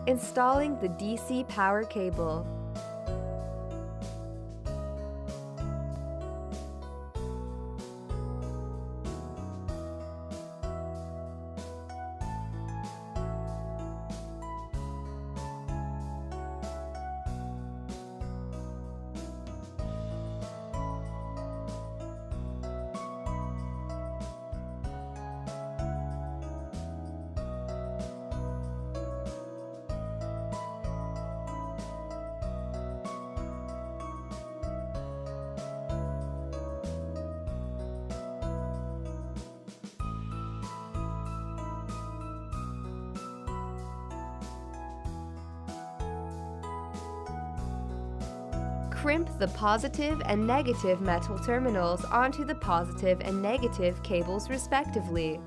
Installing the DC power cable. Crimp the positive and negative metal terminals onto the positive and negative cables respectively.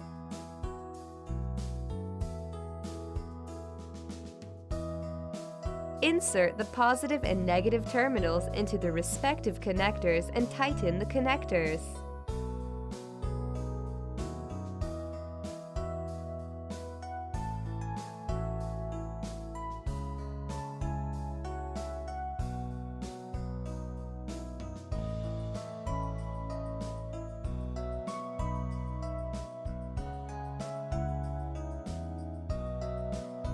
Insert the positive and negative terminals into the respective connectors and tighten the connectors.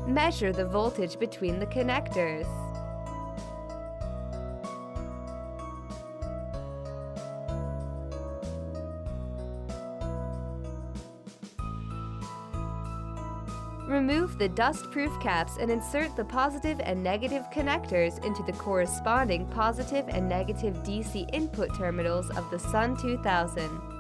Measure the voltage between the connectors. Remove the dust-proof caps and insert the positive and negative connectors into the corresponding positive and negative DC input terminals of the SUN2000.